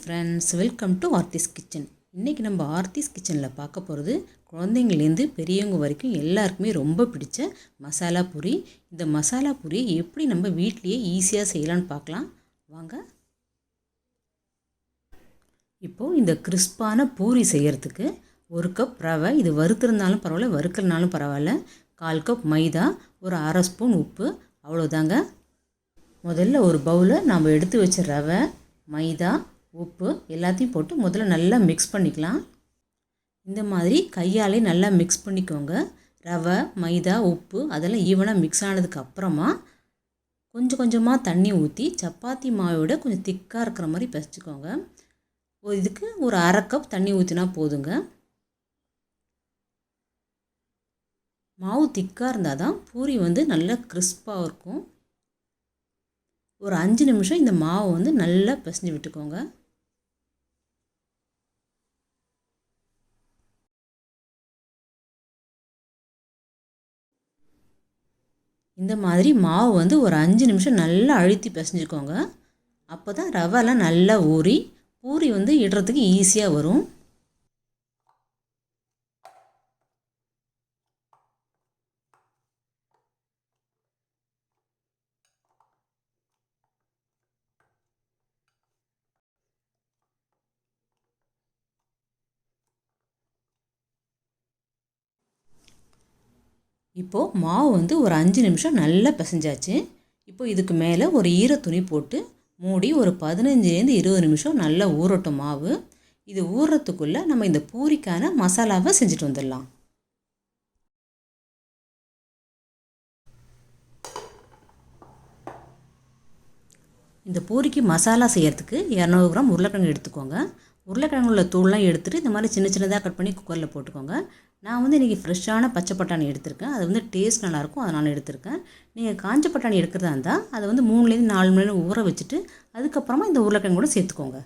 Friends, welcome to Aarthi's kitchen. இன்றைக்கி நம்ம ஆர்த்திஸ் கிச்சனில் பார்க்க போகிறது குழந்தைங்கள்லேருந்து பெரியவங்க வரைக்கும் எல்லாருக்குமே ரொம்ப பிடிச்ச மசாலா பூரி. இந்த மசாலா பூரி எப்படி நம்ம வீட்லேயே ஈஸியாக செய்யலான்னு பார்க்கலாம் வாங்க. இப்போது இந்த கிறிஸ்பான பூரி செய்கிறதுக்கு 1 கப் ரவை, இது வறுத்திருந்தாலும் பரவாயில்ல வறுக்கலனாலும் பரவாயில்ல, 1/4 கப் மைதா, ஒரு அரை ஸ்பூன் உப்பு, அவ்வளோதாங்க. முதல்ல ஒரு பவுலில் நம்ம எடுத்து வச்ச ரவை, மைதா, உப்பு எல்லாத்தையும் போட்டு முதல்ல நல்லா மிக்ஸ் பண்ணிக்கலாம். இந்த மாதிரி கையாலே நல்லா மிக்ஸ் பண்ணிக்கோங்க. ரவை, மைதா, உப்பு அதெல்லாம் ஈவனாக மிக்ஸ் ஆனதுக்கு அப்புறமா கொஞ்சம் கொஞ்சமாக தண்ணி ஊற்றி சப்பாத்தி மாவோட கொஞ்சம் திக்காக இருக்கிற மாதிரி பிசைச்சிக்கோங்க. இதுக்கு ஒரு அரை கப் தண்ணி ஊற்றினா போதுங்க. மாவு திக்காக இருந்தால் தான் பூரி நல்லா கிறிஸ்பாக இருக்கும். ஒரு 5 நிமிஷம் இந்த மாவை நல்லா பிசைஞ்சு விட்டுக்கோங்க. இந்த மாதிரி மாவு ஒரு 5 நிமிஷம் நல்லா அழுத்தி பிசைஞ்சுக்கோங்க. அப்போ தான் ரவைலாம் நல்லா ஊறி பூரி இடுறதுக்கு ஈஸியாக வரும். இப்போது மாவு ஒரு 5 நிமிஷம் நல்லா பிசைஞ்சாச்சு. இப்போது இதுக்கு மேலே ஒரு ஈர துணி போட்டு மூடி ஒரு 15லேருந்து 20 நிமிஷம் நல்லா ஊறட்டும் மாவு. இது ஊறுறதுக்குள்ளே நம்ம இந்த பூரிக்கான மசாலாவை செஞ்சுட்டு வந்துடலாம். இந்த பூரிக்கு மசாலா செய்கிறதுக்கு 200 கிராம் உருளைக்கிழங்கு எடுத்துக்கோங்க. உருளைக்கிழங்கு உள்ள தூள்லாம் எடுத்துகிட்டு இந்த மாதிரி சின்ன சின்னதாக கட் பண்ணி குக்கரில் போட்டுக்கோங்க. நான் இன்றைக்கி ஃப்ரெஷ்ஷான பச்சை பட்டாணி எடுத்திருக்கேன். அது டேஸ்ட் நல்லாயிருக்கும், அதனால் எடுத்திருக்கேன். நீங்கள் காஞ்ச பட்டாணி எடுக்கிறதா இருந்தால் அதை 3லேருந்து 4 மணி நேரம் ஊற வச்சுட்டு அதுக்கப்புறமா இந்த உருளைக்கிழங்கு கூட சேர்த்துக்கோங்க.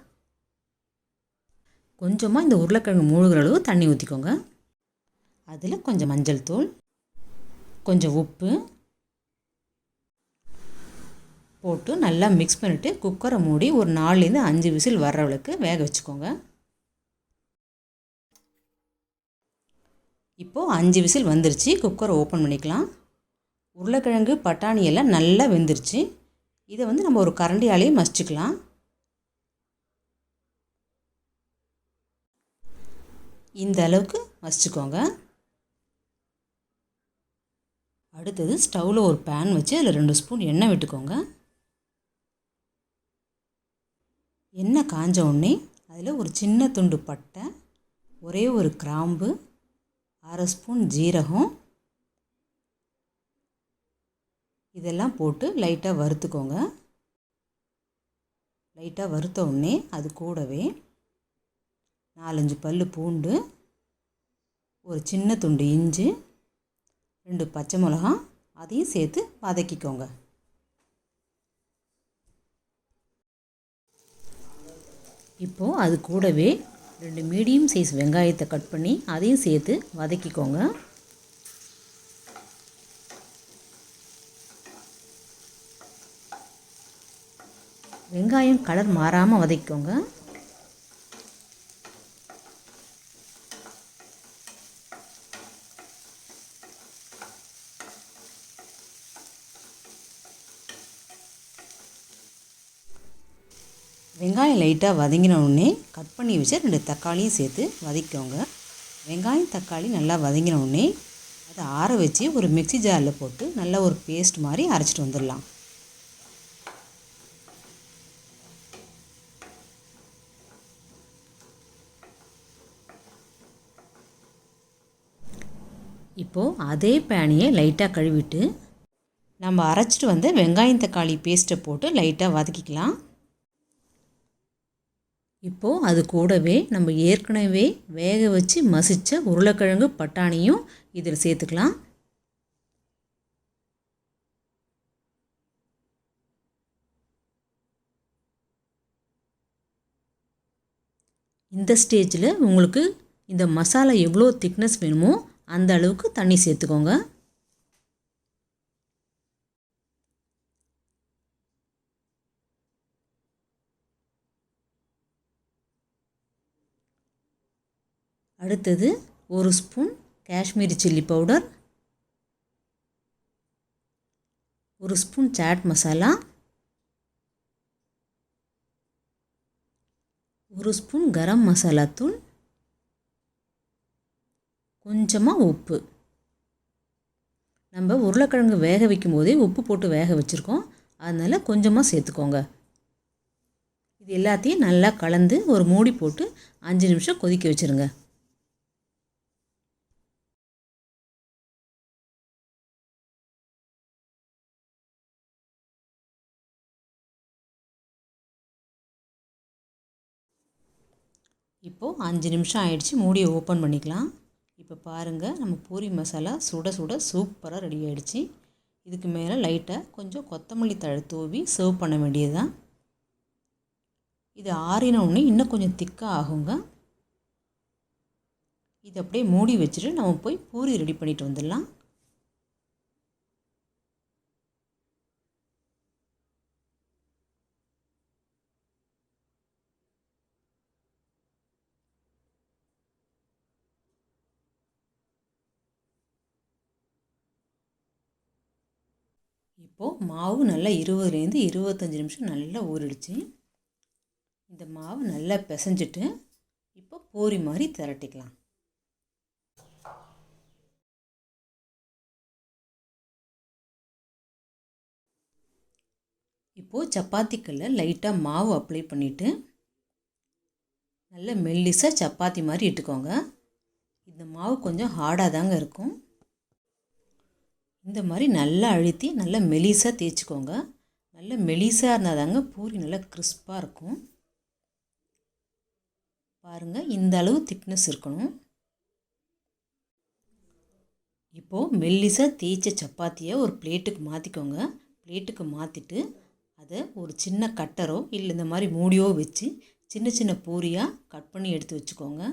கொஞ்சமாக இந்த உருளைக்கிழங்கு மூழ்கிற அளவு தண்ணி ஊற்றிக்கோங்க. அதில் கொஞ்சம் மஞ்சள் தூள், கொஞ்சம் உப்பு போட்டு நல்லா மிக்ஸ் பண்ணிவிட்டு குக்கரை மூடி ஒரு 4லேருந்து 5 விசில் வர்றவளுக்கு வேக வச்சுக்கோங்க. இப்போது 5 விசில் வந்துருச்சு. குக்கரை ஓப்பன் பண்ணிக்கலாம். உருளைக்கிழங்கு பட்டாணி எல்லாம் நல்லா வெந்துருச்சு. இதை நம்ம ஒரு கரண்டியாலேயே மசிச்சுக்கலாம். இந்த அளவுக்கு மசிச்சுக்கோங்க. அடுத்தது ஸ்டவ்வில் ஒரு பேன் வச்சு அதில் 2 ஸ்பூன் எண்ணெய் விட்டுக்கோங்க. எண்ணெய் காஞ்ச உடனே அதில் ஒரு சின்ன துண்டு பட்டை, ஒரே ஒரு கிராம்பு, அரை ஸ்பூன் ஜீரகம் இதெல்லாம் போட்டு லைட்டாக வறுத்துக்கோங்க. லைட்டாக வறுத்த உடனே அது கூடவே 4-5 பல் பூண்டு, ஒரு சின்ன துண்டு இஞ்சி, 2 பச்சை மிளகா அதையும் சேர்த்து வதக்கிக்கோங்க. இப்போது அது கூடவே 2 மீடியம் சைஸ் வெங்காயத்தை கட் பண்ணி அதையும் சேர்த்து வதக்கிக்கோங்க. வெங்காயம் கலர் மாறாமல் வதக்கிக்கோங்க. வெங்காயம் லைட்டாக வதங்கினோடனே கட் பண்ணி வச்சு 2 தக்காளியும் சேர்த்து வதக்கிக்கோங்க. வெங்காயம் தக்காளி நல்லா வதங்கினோடனே அதை ஆற வச்சு ஒரு மிக்ஸி ஜாரில் போட்டு நல்லா ஒரு பேஸ்ட் மாதிரி அரைச்சிட்டு வந்துடலாம். இப்போது அதே பேனையை லைட்டாக கழுவிட்டு நம்ம அரைச்சிட்டு வந்த வெங்காயம் தக்காளி பேஸ்ட்டை போட்டு லைட்டாக வதக்கிக்கலாம். இப்போது அது கூடவே நம்ம ஏற்கனவே வேக வச்சு மசித்த உருளைக்கிழங்கு பட்டாணியும் இதில் சேர்த்துக்கலாம். இந்த ஸ்டேஜில் உங்களுக்கு இந்த மசாலா எவ்வளோ திக்னஸ் வேணுமோ அந்த அளவுக்கு தண்ணி சேர்த்துக்கோங்க. அடுத்தது 1 spoon Kashmiri chilli powder, 1 spoon chaat masala, 1 spoon garam masala தூள், கொஞ்சமாக உப்பு. நம்ம உருளைக்கிழங்கு வேக வைக்கும் போதே உப்பு போட்டு வேக வச்சுருக்கோம், அதனால் கொஞ்சமாக சேர்த்துக்கோங்க. இது எல்லாத்தையும் நல்லா கலந்து ஒரு மூடி போட்டு 5 நிமிஷம் கொதிக்க வச்சுருங்க. இப்போது 5 நிமிஷம் ஆயிடுச்சு, மூடியை ஓப்பன் பண்ணிக்கலாம். இப்போ பாருங்கள், நம்ம பூரி மசாலா சுட சுட சூப்பராக ரெடி ஆகிடுச்சு. இதுக்கு மேலே லைட்டாக கொஞ்சம் கொத்தமல்லி தழை தூவி சர்வ் பண்ண வேண்டியது தான். இது ஆறினோடனே இன்னும் கொஞ்சம் திக்காக ஆகுங்க. இதை அப்படியே மூடி வச்சுட்டு நம்ம போய் பூரி ரெடி பண்ணிட்டு வந்துடலாம். இப்போது மாவு நல்லா 20லேருந்து 25 நிமிஷம் நல்லா ஊறிடுச்சு. இந்த மாவு நல்லா பிசைஞ்சிட்டு இப்போ பூரி மாதிரி திரட்டிக்கலாம். இப்போது சப்பாத்திக்கல்ல லைட்டாக மாவு அப்ளை பண்ணிவிட்டு நல்ல மெல்லிசாக சப்பாத்தி மாதிரி இட்டுக்கோங்க. இந்த மாவு கொஞ்சம் ஹார்டாக தாங்க இருக்கும். இந்த மாதிரி நல்லா அழுத்தி நல்லா மெலிசாக தேய்ச்சிக்கோங்க. நல்ல மெலிசாக இருந்தால் தாங்க பூரி நல்லா கிறிஸ்பாக இருக்கும். பாருங்கள், இந்த அளவு திக்னஸ் இருக்கணும். இப்போது மெல்லிசாக தேய்ச்ச சப்பாத்தியை ஒரு பிளேட்டுக்கு மாற்றிக்கோங்க. பிளேட்டுக்கு மாற்றிட்டு அதை ஒரு சின்ன கட்டரோ இல்லை இந்த மாதிரி மூடியோ வச்சு சின்ன சின்ன பூரியாக கட் பண்ணி எடுத்து வச்சுக்கோங்க.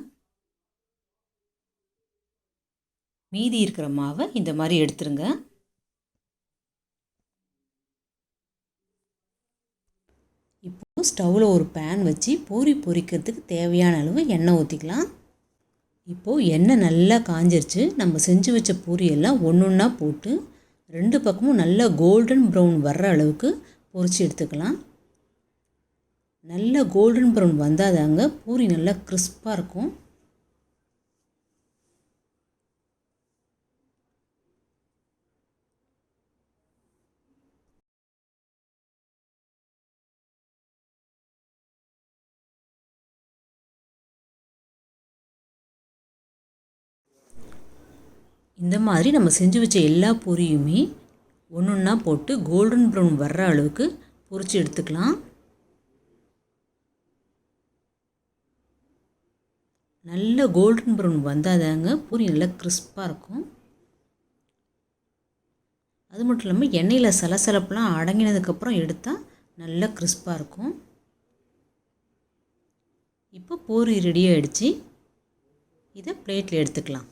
மீதி இருக்கிற மாவை இந்த மாதிரி எடுத்துருங்க. இப்போது ஸ்டவ்வில் ஒரு பேன் வச்சு பூரி பொரிக்கிறதுக்கு தேவையான அளவு எண்ணெய் ஊற்றிக்கலாம். இப்போது எண்ணெய் நல்லா காஞ்சிருச்சு. நம்ம செஞ்சு வச்ச பூரியெல்லாம் ஒன்று ஒன்றா போட்டு 2 பக்கமும் நல்லா கோல்டன் ப்ரௌன் வர்ற அளவுக்கு பொரித்து எடுத்துக்கலாம். நல்லா கோல்டன் ப்ரௌன் வந்தால் தாங்க பூரி நல்லா கிறிஸ்பாக இருக்கும். இந்த மாதிரி நம்ம செஞ்சு வச்ச எல்லா பூரியுமே ஒன்று ஒன்றா போட்டு கோல்டன் ப்ரௌன் வர்ற அளவுக்கு பொரித்து எடுத்துக்கலாம். நல்ல கோல்டன் ப்ரௌன் வந்தால் தாங்க பூரி நல்லா கிறிஸ்பாக இருக்கும். அது மட்டும் இல்லாமல் எண்ணெயில் சலசலப்பெலாம் அடங்கினதுக்கப்புறம் எடுத்தால் நல்லா கிறிஸ்பாக இருக்கும். இப்போ பூரி ரெடி ஆகிடுச்சு. இதை பிளேட்டில் எடுத்துக்கலாம்.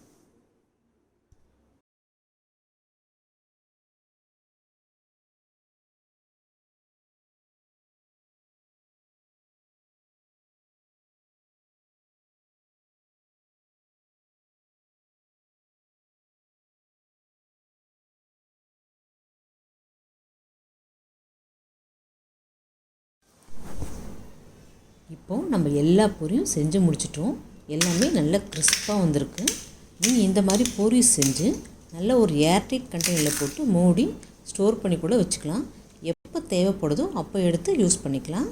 இப்போது நம்ம எல்லா பூரியும் செஞ்சு முடிச்சிட்டோம். எல்லாமே நல்ல கிறிஸ்பாக வந்திருக்கு. நீங்கள் இந்த மாதிரி பூரி செஞ்சு நல்ல ஒரு ஏர்டைட் கண்டெய்னரில் போட்டு மூடி ஸ்டோர் பண்ணி கூட வச்சுக்கலாம். எப்போ தேவைப்படுதோ அப்போ எடுத்து யூஸ் பண்ணிக்கலாம்.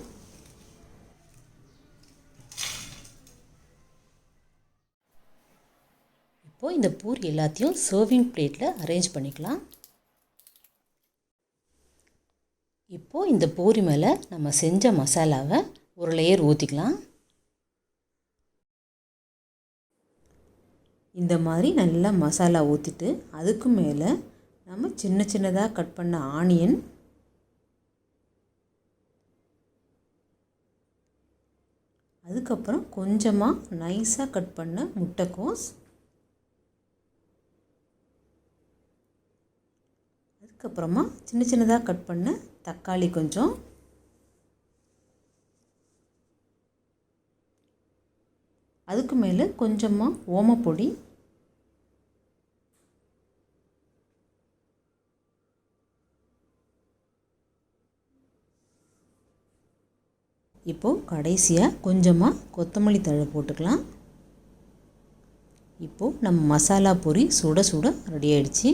இப்போது இந்த பூரி எல்லாத்தையும் சர்விங் பிளேட்டில் அரேஞ்ச் பண்ணிக்கலாம். இப்போது இந்த பூரி மேலே நம்ம செஞ்ச மசாலாவை ஒரு லேயர் ஊற்றிக்கலாம். இந்த மாதிரி நல்லா மசாலா ஊற்றிட்டு அதுக்கு மேலே நம்ம சின்ன சின்னதாக கட் பண்ண ஆனியன், அதுக்கப்புறம் கொஞ்சமாக நைஸாக கட் பண்ண முட்டைக்கோஸ், அதுக்கப்புறமா சின்ன சின்னதாக கட் பண்ண தக்காளி கொஞ்சம், அதுக்கு மேலே கொஞ்சமாக ஓமப்பொடி, இப்போது கடைசியாக கொஞ்சமாக கொத்தமல்லி தழை போட்டுக்கலாம். இப்போது நம்ம மசாலா பூரி சுட சுட ரெடி ஆகிடுச்சு.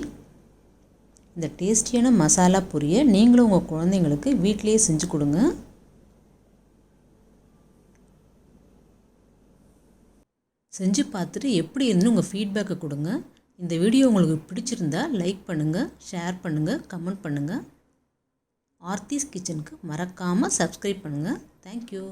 இந்த டேஸ்டியான மசாலா பூரியை நீங்களும் உங்கள் குழந்தைங்களுக்கு வீட்டிலேயே செஞ்சு கொடுங்க. செஞ்சு பார்த்துட்டு எப்படி இருந்து உங்கள் ஃபீட்பேக்கை கொடுங்க. இந்த வீடியோ உங்களுக்கு பிடிச்சிருந்தா லைக் பண்ணுங்கள், ஷேர் பண்ணுங்கள், கமெண்ட் பண்ணுங்கள். ஆர்த்திஸ் கிச்சனுக்கு மறக்காமல் சப்ஸ்கிரைப் பண்ணுங்கள். தேங்க்யூ.